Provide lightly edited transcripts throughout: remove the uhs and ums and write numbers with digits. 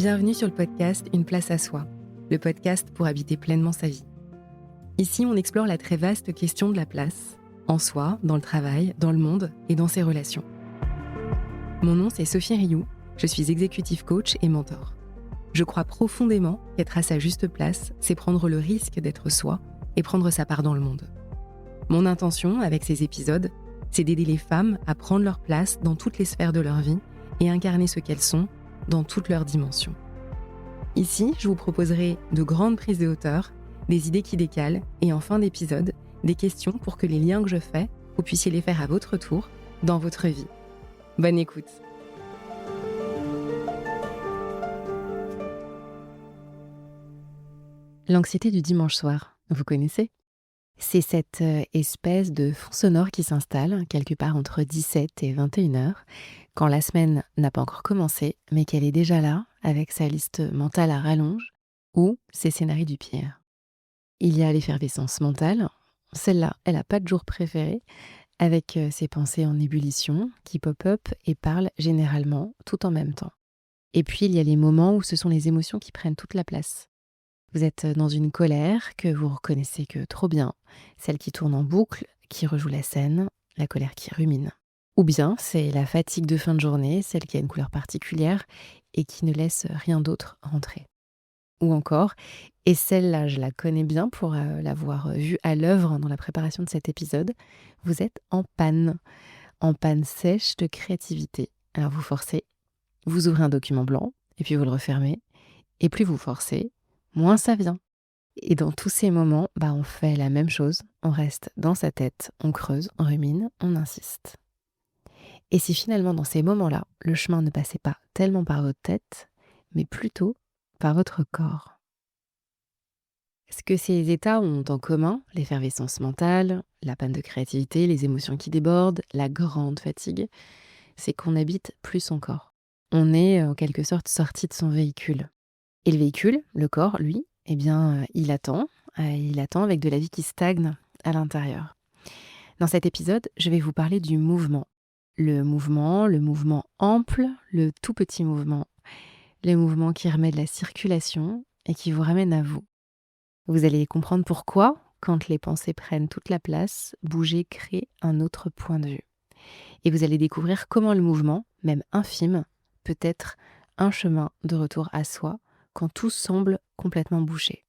Bienvenue sur le podcast Une place à soi, le podcast pour habiter pleinement sa vie. Ici, on explore la très vaste question de la place, en soi, dans le travail, dans le monde et dans ses relations. Mon nom, c'est Sophie Rioux, je suis executive coach et mentor. Je crois profondément qu'être à sa juste place, c'est prendre le risque d'être soi et prendre sa part dans le monde. Mon intention, avec ces épisodes, c'est d'aider les femmes à prendre leur place dans toutes les sphères de leur vie et incarner ce qu'elles sont dans toutes leurs dimensions. Ici, je vous proposerai de grandes prises de hauteur, des idées qui décalent et en fin d'épisode, des questions pour que les liens que je fais, vous puissiez les faire à votre tour, dans votre vie. Bonne écoute. L'anxiété du dimanche soir, vous connaissez ? C'est cette espèce de fond sonore qui s'installe quelque part entre 17 et 21 heures, quand la semaine n'a pas encore commencé, mais qu'elle est déjà là, avec sa liste mentale à rallonge, ou ses scénarios du pire. Il y a l'effervescence mentale, celle-là, elle n'a pas de jour préféré, avec ses pensées en ébullition, qui pop-up et parlent généralement tout en même temps. Et puis il y a les moments où ce sont les émotions qui prennent toute la place. Vous êtes dans une colère que vous reconnaissez que trop bien, celle qui tourne en boucle, qui rejoue la scène, la colère qui rumine. Ou bien c'est la fatigue de fin de journée, celle qui a une couleur particulière et qui ne laisse rien d'autre rentrer. Ou encore, et celle-là je la connais bien pour l'avoir vue à l'œuvre dans la préparation de cet épisode, vous êtes en panne sèche de créativité. Alors vous forcez, vous ouvrez un document blanc et puis vous le refermez, et plus vous forcez, moins ça vient. Et dans tous ces moments, on fait la même chose, on reste dans sa tête, on creuse, on rumine, on insiste. Et si finalement dans ces moments-là, le chemin ne passait pas tellement par votre tête, mais plutôt par votre corps. Ce que ces états ont en commun, l'effervescence mentale, la panne de créativité, les émotions qui débordent, la grande fatigue, c'est qu'on habite plus son corps. On est en quelque sorte sorti de son véhicule. Et le véhicule, le corps, lui, il attend avec de la vie qui stagne à l'intérieur. Dans cet épisode, je vais vous parler du mouvement. Le mouvement ample, le tout petit mouvement. Le mouvement qui remet de la circulation et qui vous ramène à vous. Vous allez comprendre pourquoi, quand les pensées prennent toute la place, bouger crée un autre point de vue. Et vous allez découvrir comment le mouvement, même infime, peut être un chemin de retour à soi quand tout semble complètement bouché.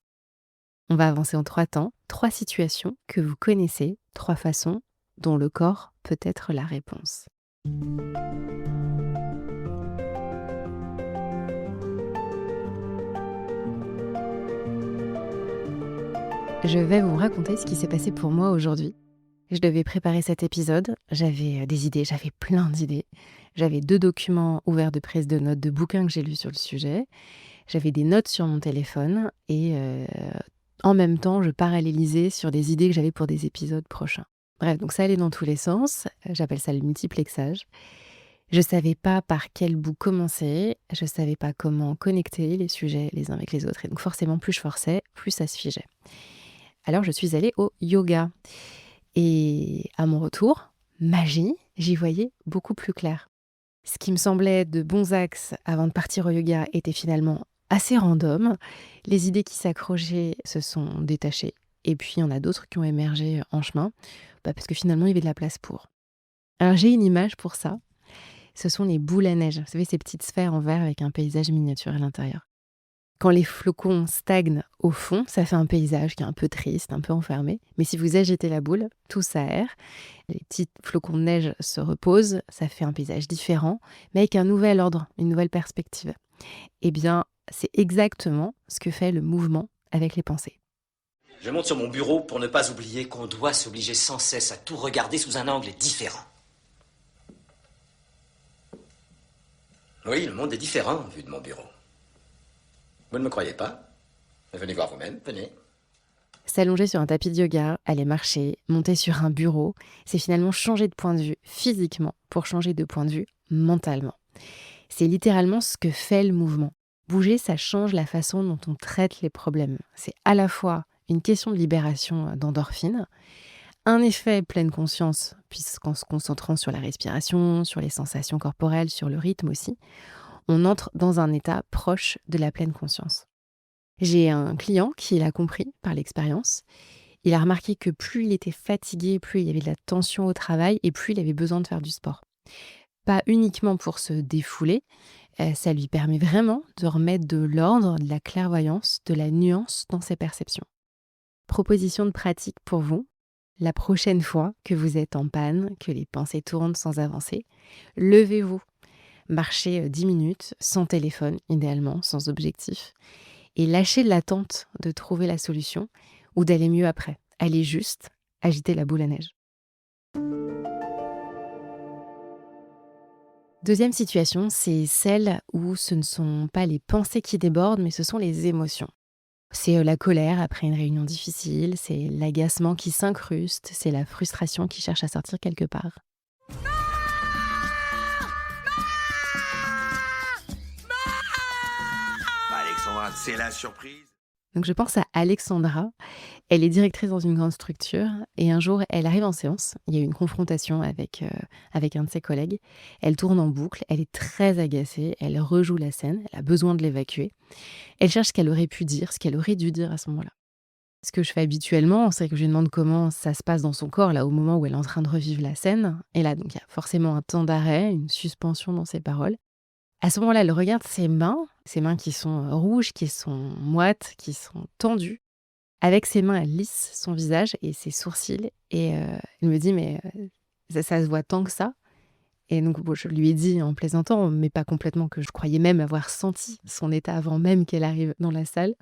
On va avancer en 3 temps, 3 situations que vous connaissez, 3 façons dont le corps peut être la réponse. Je vais vous raconter ce qui s'est passé pour moi aujourd'hui. Je devais préparer cet épisode, j'avais des idées, j'avais plein d'idées. J'avais 2 documents ouverts de prise de notes de bouquins que j'ai lus sur le sujet. J'avais des notes sur mon téléphone et en même temps, je parallélisais sur des idées que j'avais pour des épisodes prochains. Bref, donc ça allait dans tous les sens, j'appelle ça le multiplexage. Je ne savais pas par quel bout commencer, je ne savais pas comment connecter les sujets les uns avec les autres. Et donc forcément, plus je forçais, plus ça se figeait. Alors je suis allée au yoga. Et à mon retour, magie, j'y voyais beaucoup plus clair. Ce qui me semblait de bons axes avant de partir au yoga était finalement assez random. Les idées qui s'accrochaient se sont détachées. Et puis, il y en a d'autres qui ont émergé en chemin, parce que finalement, il y avait de la place pour. Alors, j'ai une image pour ça. Ce sont les boules à neige. Vous savez, ces petites sphères en verre avec un paysage miniature à l'intérieur. Quand les flocons stagnent au fond, ça fait un paysage qui est un peu triste, un peu enfermé. Mais si vous agitez la boule, tout s'aère. Les petits flocons de neige se reposent, ça fait un paysage différent, mais avec un nouvel ordre, une nouvelle perspective. Eh bien, c'est exactement ce que fait le mouvement avec les pensées. Je monte sur mon bureau pour ne pas oublier qu'on doit s'obliger sans cesse à tout regarder sous un angle différent. Oui, le monde est différent vu de mon bureau. Vous ne me croyez pas ? Venez voir vous-même, venez. S'allonger sur un tapis de yoga, aller marcher, monter sur un bureau, c'est finalement changer de point de vue physiquement pour changer de point de vue mentalement. C'est littéralement ce que fait le mouvement. Bouger, ça change la façon dont on traite les problèmes. C'est à la fois une question de libération d'endorphines, un effet pleine conscience, puisqu'en se concentrant sur la respiration, sur les sensations corporelles, sur le rythme aussi, on entre dans un état proche de la pleine conscience. J'ai un client qui l'a compris par l'expérience. Il a remarqué que plus il était fatigué, plus il y avait de la tension au travail et plus il avait besoin de faire du sport. Pas uniquement pour se défouler, ça lui permet vraiment de remettre de l'ordre, de la clairvoyance, de la nuance dans ses perceptions. Proposition de pratique pour vous. La prochaine fois que vous êtes en panne, que les pensées tournent sans avancer, levez-vous, marchez 10 minutes, sans téléphone idéalement, sans objectif, et lâchez l'attente de trouver la solution ou d'aller mieux après. Allez juste agiter la boule à neige. Deuxième situation, c'est celle où ce ne sont pas les pensées qui débordent, mais ce sont les émotions. C'est la colère après une réunion difficile, c'est l'agacement qui s'incruste, c'est la frustration qui cherche à sortir quelque part. Alexandra, c'est la surprise. Donc je pense à Alexandra, elle est directrice dans une grande structure et un jour elle arrive en séance, il y a eu une confrontation avec un de ses collègues, elle tourne en boucle, elle est très agacée, elle rejoue la scène, elle a besoin de l'évacuer, elle cherche ce qu'elle aurait pu dire, ce qu'elle aurait dû dire à ce moment-là. Ce que je fais habituellement, c'est que je lui demande comment ça se passe dans son corps là au moment où elle est en train de revivre la scène, et là donc il y a forcément un temps d'arrêt, une suspension dans ses paroles. À ce moment-là, elle regarde ses mains qui sont rouges, qui sont moites, qui sont tendues. Avec ses mains, elle lisse son visage et ses sourcils et elle me dit: «Mais ça se voit tant que ça?» Et donc bon, je lui ai dit en plaisantant, mais pas complètement, que je croyais même avoir senti son état avant même qu'elle arrive dans la salle.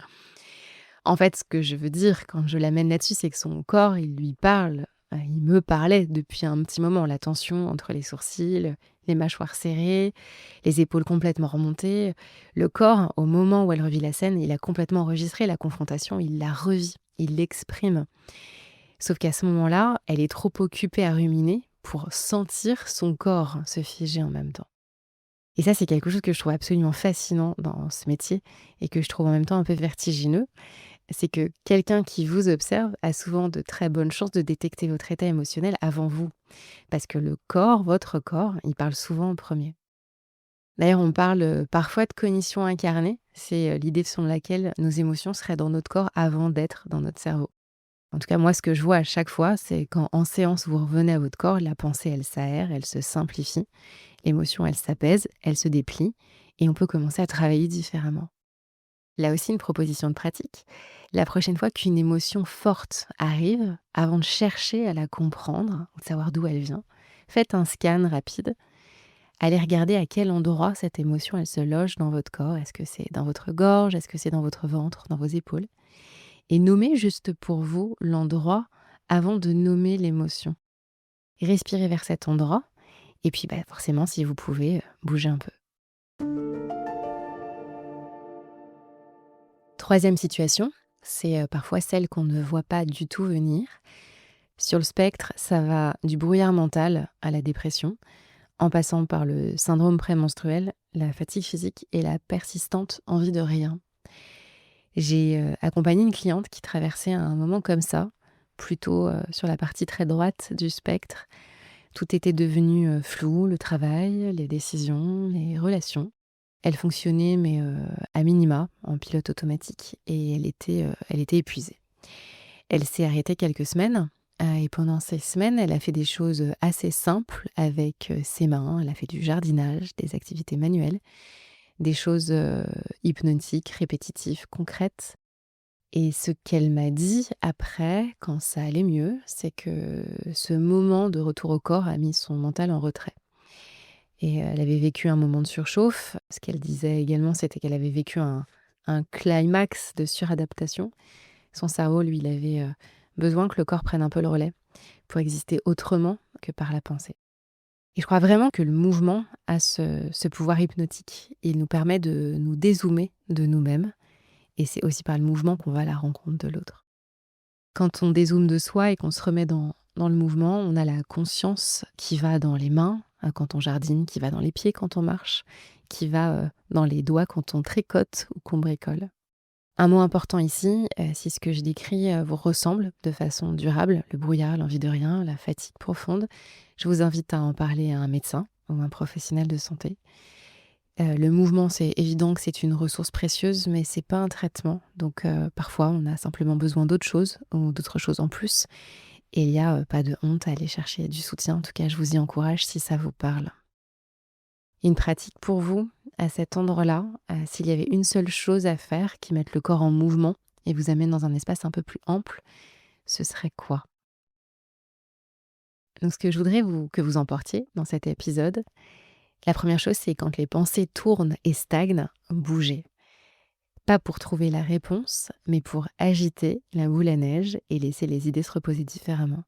En fait, ce que je veux dire quand je l'amène là-dessus, c'est que son corps, il lui parle, il me parlait depuis un petit moment. La tension entre les sourcils, les mâchoires serrées, les épaules complètement remontées. Le corps, au moment où elle revit la scène, il a complètement enregistré la confrontation, il la revit, il l'exprime. Sauf qu'à ce moment-là, elle est trop occupée à ruminer pour sentir son corps se figer en même temps. Et ça, c'est quelque chose que je trouve absolument fascinant dans ce métier et que je trouve en même temps un peu vertigineux. C'est que quelqu'un qui vous observe a souvent de très bonnes chances de détecter votre état émotionnel avant vous. Parce que le corps, votre corps, il parle souvent en premier. D'ailleurs, on parle parfois de cognition incarnée. C'est l'idée selon laquelle nos émotions seraient dans notre corps avant d'être dans notre cerveau. En tout cas, moi, ce que je vois à chaque fois, c'est quand en séance, vous revenez à votre corps, la pensée, elle s'aère, elle se simplifie. L'émotion, elle s'apaise, elle se déplie. Et on peut commencer à travailler différemment. Là aussi, une proposition de pratique. La prochaine fois qu'une émotion forte arrive, avant de chercher à la comprendre, ou de savoir d'où elle vient, faites un scan rapide. Allez regarder à quel endroit cette émotion, elle se loge dans votre corps. Est-ce que c'est dans votre gorge? Est-ce que c'est dans votre ventre? Dans vos épaules? Et nommez juste pour vous l'endroit avant de nommer l'émotion. Respirez vers cet endroit. Et puis, forcément, si vous pouvez, bougez un peu. Troisième situation, c'est parfois celle qu'on ne voit pas du tout venir. Sur le spectre, ça va du brouillard mental à la dépression, en passant par le syndrome prémenstruel, la fatigue physique et la persistante envie de rien. J'ai accompagné une cliente qui traversait un moment comme ça, plutôt sur la partie très droite du spectre. Tout était devenu flou, le travail, les décisions, les relations. Elle fonctionnait, mais à minima, en pilote automatique, et elle était épuisée. Elle s'est arrêtée quelques semaines, et pendant ces semaines, elle a fait des choses assez simples avec ses mains. Elle a fait du jardinage, des activités manuelles, des choses hypnotiques, répétitives, concrètes. Et ce qu'elle m'a dit après, quand ça allait mieux, c'est que ce moment de retour au corps a mis son mental en retrait. Et elle avait vécu un moment de surchauffe. Ce qu'elle disait également, c'était qu'elle avait vécu un climax de suradaptation. Son cerveau, lui, il avait besoin que le corps prenne un peu le relais pour exister autrement que par la pensée. Et je crois vraiment que le mouvement a ce pouvoir hypnotique. Il nous permet de nous dézoomer de nous-mêmes. Et c'est aussi par le mouvement qu'on va à la rencontre de l'autre. Quand on dézoome de soi et qu'on se remet dans le mouvement, on a la conscience qui va dans les mains quand on jardine, qui va dans les pieds quand on marche, qui va dans les doigts quand on tricote ou qu'on bricole. Un mot important ici, si ce que je décris vous ressemble de façon durable, le brouillard, l'envie de rien, la fatigue profonde, je vous invite à en parler à un médecin ou un professionnel de santé. Le mouvement, c'est évident que c'est une ressource précieuse, mais c'est pas un traitement. Donc parfois, on a simplement besoin d'autres choses ou d'autres choses en plus. Et il y a pas de honte à aller chercher du soutien. En tout cas, je vous y encourage si ça vous parle. Une pratique pour vous, à cet endroit-là, s'il y avait une seule chose à faire qui mette le corps en mouvement et vous amène dans un espace un peu plus ample, ce serait quoi? Donc ce que je voudrais que vous emportiez dans cet épisode, la première chose, c'est quand les pensées tournent et stagnent, bougez. Pas pour trouver la réponse, mais pour agiter la boule à neige et laisser les idées se reposer différemment.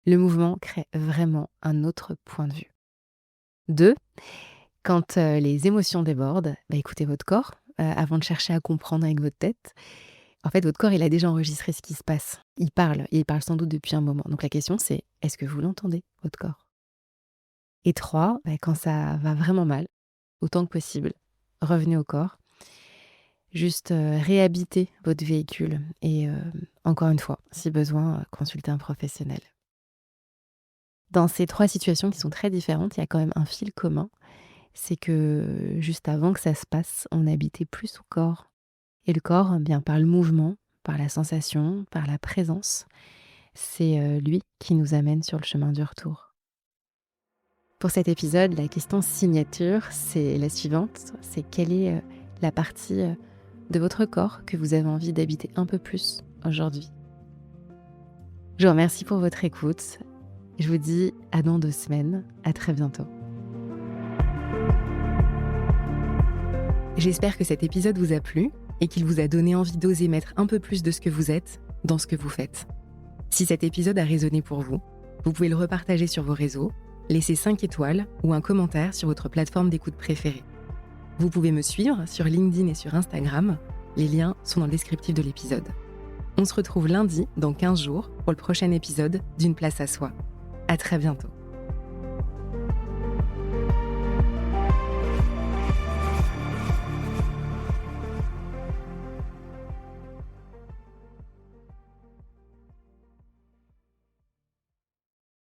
Le mouvement crée vraiment un autre point de vue. 2, quand les émotions débordent, écoutez votre corps avant de chercher à comprendre avec votre tête. En fait, votre corps, il a déjà enregistré ce qui se passe. Il parle sans doute depuis un moment. Donc la question, c'est est-ce que vous l'entendez, votre corps? Et 3, quand ça va vraiment mal, autant que possible, revenez au corps. Juste réhabitez votre véhicule et encore une fois, si besoin, consultez un professionnel. Dans ces 3 situations qui sont très différentes, il y a quand même un fil commun. C'est que juste avant que ça se passe, on habitait plus au corps. Et le corps, par le mouvement, par la sensation, par la présence, c'est lui qui nous amène sur le chemin du retour. Pour cet épisode, la question signature, c'est la suivante. C'est quelle est la partie de votre corps que vous avez envie d'habiter un peu plus aujourd'hui? Je vous remercie pour votre écoute. Je vous dis à dans 2 semaines. À très bientôt. J'espère que cet épisode vous a plu et qu'il vous a donné envie d'oser mettre un peu plus de ce que vous êtes dans ce que vous faites. Si cet épisode a résonné pour vous, vous pouvez le repartager sur vos réseaux, laisser 5 étoiles ou un commentaire sur votre plateforme d'écoute préférée. Vous pouvez me suivre sur LinkedIn et sur Instagram. Les liens sont dans le descriptif de l'épisode. On se retrouve lundi, dans 15 jours, pour le prochain épisode d'Une place à soi. À très bientôt.